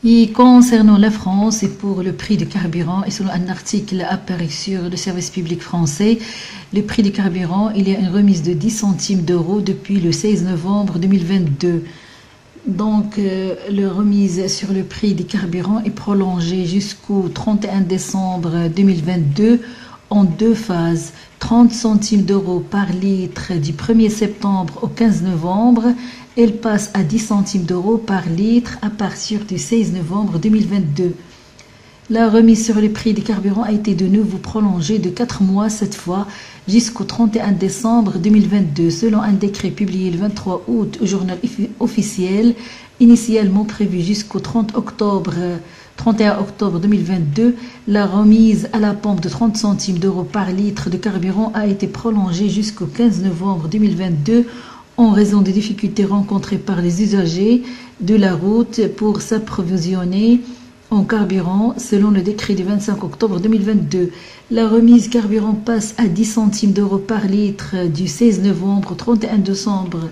Et concernant la France et pour le prix du carburant, et selon un article apparu sur le service public français, le prix du carburant, il y a une remise de 10 centimes d'euros depuis le 16 novembre 2022. Donc, la remise sur le prix du carburant est prolongée jusqu'au 31 décembre 2022 en deux phases. 30 centimes d'euros par litre du 1er septembre au 15 novembre. Elle passe à 10 centimes d'euros par litre à partir du 16 novembre 2022. La remise sur le prix des carburants a été de nouveau prolongée de 4 mois cette fois jusqu'au 31 décembre 2022 selon un décret publié le 23 août au journal officiel, initialement prévu jusqu'au 31 octobre 2022. La remise à la pompe de 30 centimes d'euros par litre de carburant a été prolongée jusqu'au 15 novembre 2022 en raison des difficultés rencontrées par les usagers de la route pour s'approvisionner en carburant selon le décret du 25 octobre 2022. La remise carburant passe à 10 centimes d'euros par litre du 16 novembre au 31 décembre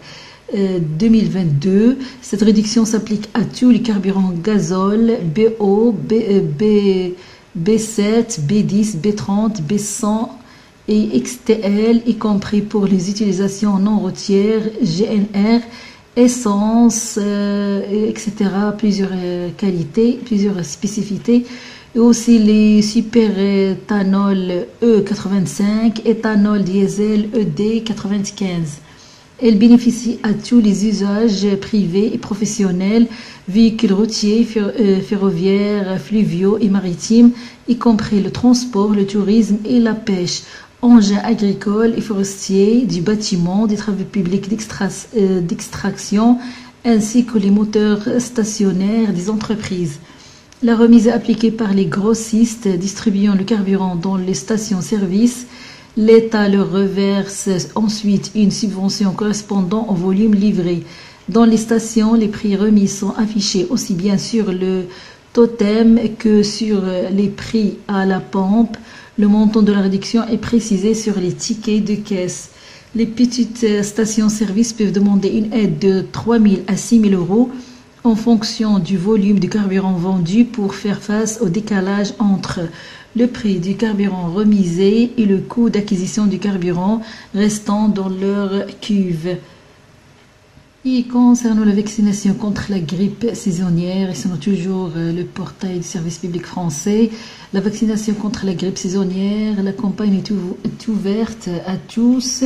2022. Cette réduction s'applique à tous les carburants gazole, BO, B7, B10, B30, B100 et XTL, y compris pour les utilisations non routières, GNR, essence, etc. Plusieurs qualités, plusieurs spécificités. Et aussi les super-éthanol E85, éthanol diesel ED95. Elle bénéficie à tous les usages privés et professionnels, véhicules routiers, ferroviaires, fluviaux et maritimes, y compris le transport, le tourisme et la pêche, engins agricoles et forestiers, du bâtiment, des travaux publics d'extraction, ainsi que les moteurs stationnaires des entreprises. La remise est appliquée par les grossistes distribuant le carburant dans les stations-service. L'État leur reverse ensuite une subvention correspondant au volume livré. Dans les stations, les prix remis sont affichés aussi bien sur le totem que sur les prix à la pompe. Le montant de la réduction est précisé sur les tickets de caisse. Les petites stations-service peuvent demander une aide de 3 000 à 6 000 euros en fonction du volume du carburant vendu pour faire face au décalage entre le prix du carburant remisé et le coût d'acquisition du carburant restant dans leur cuve. Et concernant la vaccination contre la grippe saisonnière, et selon toujours le portail du service public français, la vaccination contre la grippe saisonnière, la campagne est ouverte à tous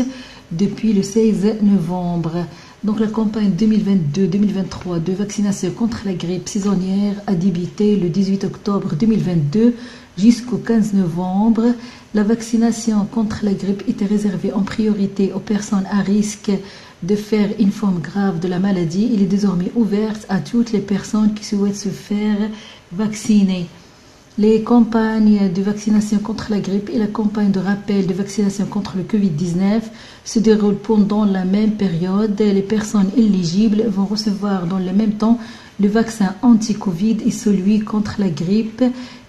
depuis le 16 novembre. Donc la campagne 2022-2023 de vaccination contre la grippe saisonnière a débuté le 18 octobre 2022 jusqu'au 15 novembre. La vaccination contre la grippe était réservée en priorité aux personnes à risque de faire une forme grave de la maladie. Il est désormais ouverte à toutes les personnes qui souhaitent se faire vacciner. Les campagnes de vaccination contre la grippe et la campagne de rappel de vaccination contre le Covid-19 se déroulent pendant la même période. Les personnes éligibles vont recevoir dans le même temps le vaccin anti-Covid et celui contre la grippe,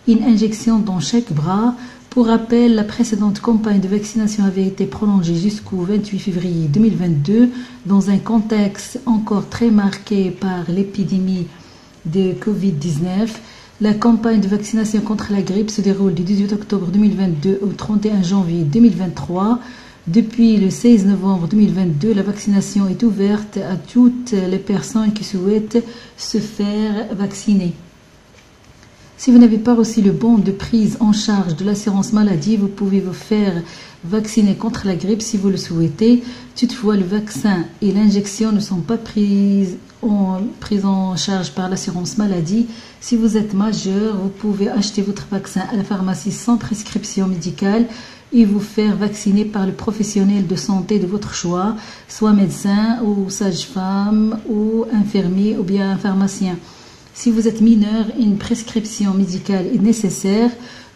une injection dans chaque bras. Pour rappel, la précédente campagne de vaccination avait été prolongée jusqu'au 28 février 2022 dans un contexte encore très marqué par l'épidémie de Covid-19. La campagne de vaccination contre la grippe se déroule du 18 octobre 2022 au 31 janvier 2023. Depuis le 16 novembre 2022, la vaccination est ouverte à toutes les personnes qui souhaitent se faire vacciner. Si vous n'avez pas reçu le bon de prise en charge de l'assurance maladie, vous pouvez vous faire vacciner contre la grippe si vous le souhaitez. Toutefois, le vaccin et l'injection ne sont pas pris en charge par l'assurance maladie. Si vous êtes majeur, vous pouvez acheter votre vaccin à la pharmacie sans prescription médicale et vous faire vacciner par le professionnel de santé de votre choix, soit médecin ou sage-femme ou infirmier ou bien un pharmacien. Si vous êtes mineur, une prescription médicale est nécessaire.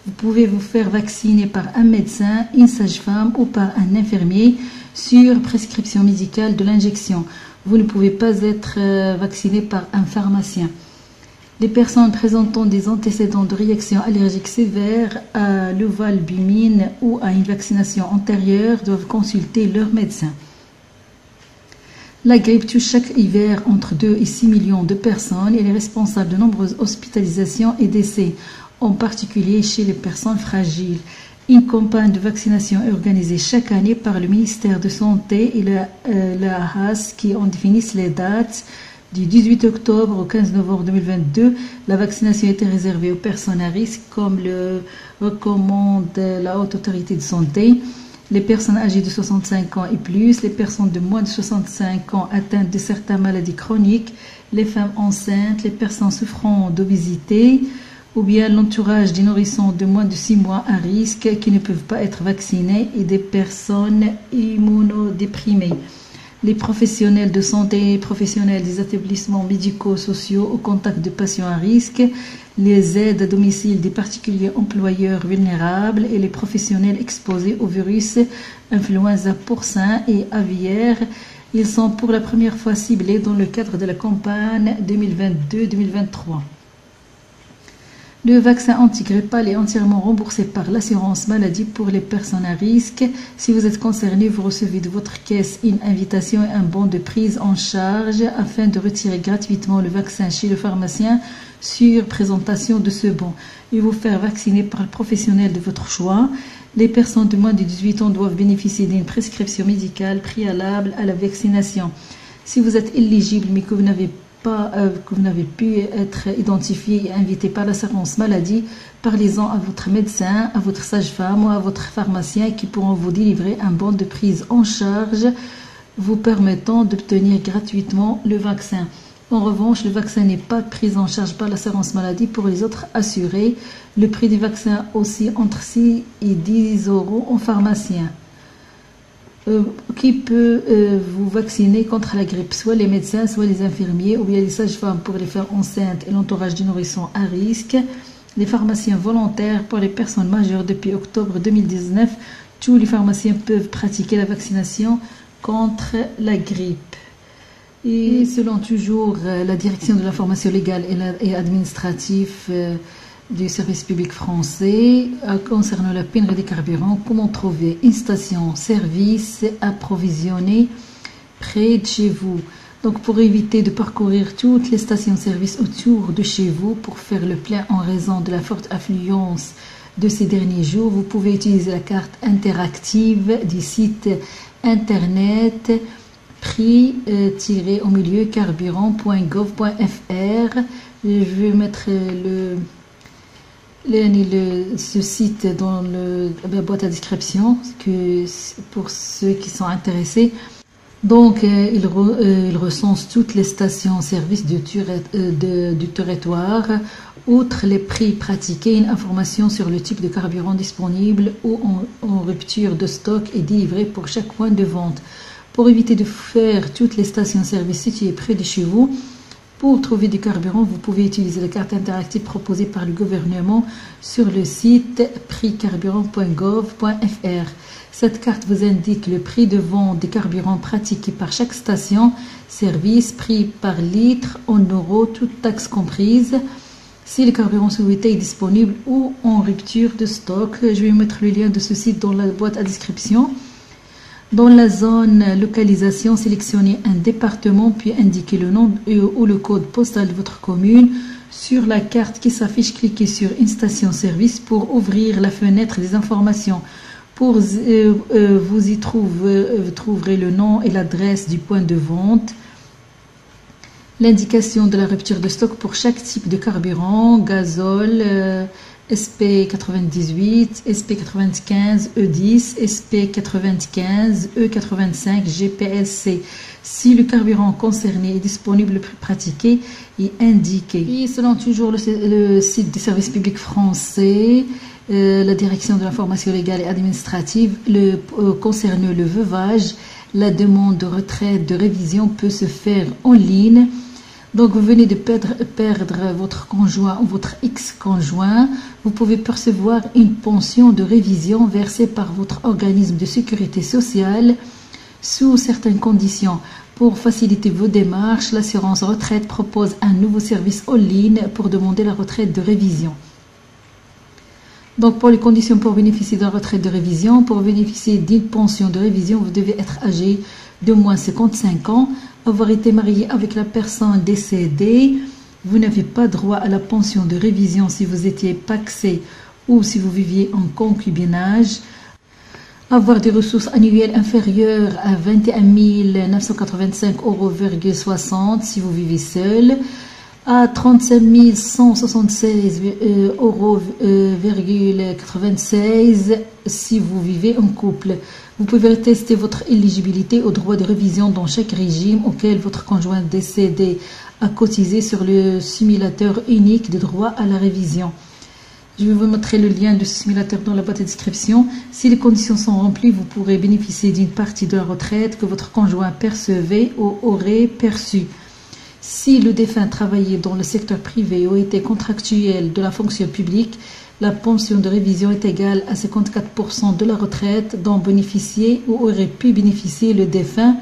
Vous pouvez vous faire vacciner par un médecin, une sage-femme ou par un infirmier sur prescription médicale de l'injection. Vous ne pouvez pas être vacciné par un pharmacien. Les personnes présentant des antécédents de réaction allergique sévère à l'ovalbumine ou à une vaccination antérieure doivent consulter leur médecin. La grippe touche chaque hiver entre 2 et 6 millions de personnes. Elle est responsable de nombreuses hospitalisations et décès, en particulier chez les personnes fragiles. Une campagne de vaccination est organisée chaque année par le ministère de Santé et la HAS qui en définissent les dates. Du 18 octobre au 15 novembre 2022, la vaccination était réservée aux personnes à risque, comme le recommande la Haute Autorité de Santé. Les personnes âgées de 65 ans et plus, les personnes de moins de 65 ans atteintes de certaines maladies chroniques, les femmes enceintes, les personnes souffrant d'obésité, ou bien l'entourage des nourrissons de moins de 6 mois à risque qui ne peuvent pas être vaccinés et des personnes immunodéprimées. Les professionnels de santé, les professionnels des établissements médico-sociaux au contact de patients à risque, les aides à domicile des particuliers employeurs vulnérables et les professionnels exposés au virus influenza porcin et aviaire. Ils sont pour la première fois ciblés dans le cadre de la campagne 2022-2023. Le vaccin antigrippal est entièrement remboursé par l'assurance maladie pour les personnes à risque. Si vous êtes concerné, vous recevez de votre caisse une invitation et un bon de prise en charge afin de retirer gratuitement le vaccin chez le pharmacien sur présentation de ce bon et vous faire vacciner par le professionnel de votre choix. Les personnes de moins de 18 ans doivent bénéficier d'une prescription médicale préalable à la vaccination. Si vous êtes éligible mais que vous n'avez pu être identifié et invité par l'assurance maladie, parlez-en à votre médecin, à votre sage-femme ou à votre pharmacien qui pourront vous délivrer un bon de prise en charge vous permettant d'obtenir gratuitement le vaccin. En revanche, le vaccin n'est pas pris en charge par l'assurance maladie pour les autres assurés. Le prix du vaccin aussi entre 6 et 10 euros en pharmacien. Qui peut vous vacciner contre la grippe? Soit les médecins, soit les infirmiers, ou bien les sages-femmes pour les femmes enceintes et l'entourage du nourrisson à risque. Les pharmaciens volontaires pour les personnes majeures depuis octobre 2019. Tous les pharmaciens peuvent pratiquer la vaccination contre la grippe. Et selon toujours la direction de l'information légale et administrative du service public français, concernant la pénurie des carburants, comment trouver une station-service approvisionnée près de chez vous. Donc pour éviter de parcourir toutes les stations-service autour de chez vous pour faire le plein en raison de la forte affluence de ces derniers jours, vous pouvez utiliser la carte interactive du site internet prix-au milieu carburant.gov.fr. Je vais mettre ce site dans la boîte à description pour ceux qui sont intéressés. Donc, il recense toutes les stations-service du territoire. Outre les prix pratiqués, une information sur le type de carburant disponible ou en rupture de stock est délivrée pour chaque point de vente. Pour éviter de faire toutes les stations-service situées près de chez vous, pour trouver du carburant, vous pouvez utiliser la carte interactive proposée par le gouvernement sur le site prixcarburant.gov.fr. Cette carte vous indique le prix de vente des carburants pratiqués par chaque station-service, prix par litre en euros, toutes taxes comprises. Si le carburant souhaité est disponible ou en rupture de stock, je vais mettre le lien de ce site dans la boîte à description. Dans la zone localisation, sélectionnez un département puis indiquez le nom ou le code postal de votre commune. Sur la carte qui s'affiche, cliquez sur une station-service pour ouvrir la fenêtre des informations. Vous y trouverez le nom et l'adresse du point de vente. L'indication de la rupture de stock pour chaque type de carburant, gazole, SP98, SP95, E10, SP95, E85, GPSC. Si le carburant concerné est disponible, le prix pratiqué est indiqué. Et selon toujours le site du service public français, la direction de l'information légale et administrative, concernant le veuvage, la demande de retraite de révision peut se faire en ligne. Donc, vous venez de perdre votre conjoint ou votre ex-conjoint. Vous pouvez percevoir une pension de révision versée par votre organisme de sécurité sociale sous certaines conditions. Pour faciliter vos démarches, l'assurance retraite propose un nouveau service en ligne pour demander la retraite de révision. Donc, pour les conditions pour bénéficier de la retraite de révision, pour bénéficier d'une pension de révision, vous devez être âgé d'au moins 55 ans, avoir été marié avec la personne décédée. Vous n'avez pas droit à la pension de révision si vous étiez pacsé ou si vous viviez en concubinage. Avoir des ressources annuelles inférieures à 21 985,60 € si vous vivez seul, à 35 176,96 € si vous vivez en couple. Vous pouvez tester votre éligibilité au droit de révision dans chaque régime auquel votre conjoint décédé a cotisé sur le simulateur unique de droit à la révision. Je vais vous montrer le lien de ce simulateur dans la boîte de description. Si les conditions sont remplies, vous pourrez bénéficier d'une partie de la retraite que votre conjoint percevait ou aurait perçue. Si le défunt travaillait dans le secteur privé ou était contractuel de la fonction publique, la pension de révision est égale à 54% de la retraite dont bénéficiait ou aurait pu bénéficier le défunt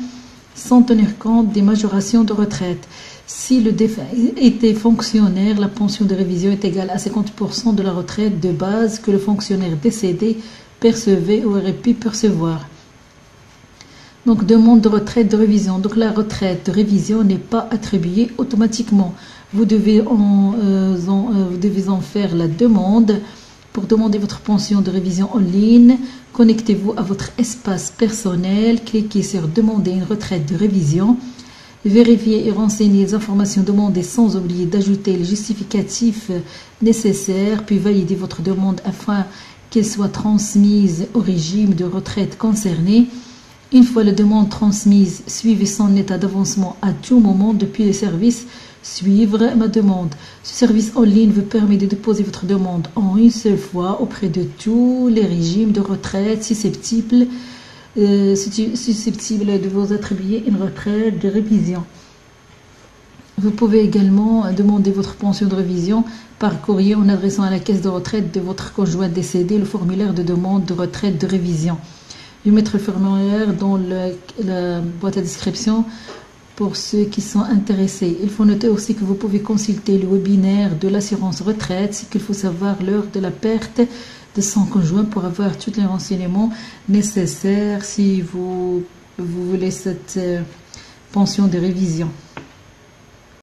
sans tenir compte des majorations de retraite. Si le défunt était fonctionnaire, la pension de révision est égale à 50% de la retraite de base que le fonctionnaire décédé percevait ou aurait pu percevoir. Donc, demande de retraite de révision. Donc, la retraite de révision n'est pas attribuée automatiquement. Vous devez en faire la demande. Pour demander votre pension de révision en ligne, connectez-vous à votre espace personnel, cliquez sur « Demander une retraite de révision ». Vérifiez et renseignez les informations demandées sans oublier d'ajouter les justificatifs nécessaires, puis validez votre demande afin qu'elle soit transmise au régime de retraite concerné. Une fois la demande transmise, suivez son état d'avancement à tout moment depuis le service « Suivre ma demande ». Ce service en ligne vous permet de déposer votre demande en une seule fois auprès de tous les régimes de retraite susceptibles de vous attribuer une retraite de révision. Vous pouvez également demander votre pension de révision par courrier en adressant à la caisse de retraite de votre conjoint décédé le formulaire de demande de retraite de révision. Je vais mettre le formulaire dans la boîte à description pour ceux qui sont intéressés. Il faut noter aussi que vous pouvez consulter le webinaire de l'assurance retraite, c'est qu'il faut savoir l'heure de la perte de son conjoint pour avoir tous les renseignements nécessaires si vous voulez cette pension de révision.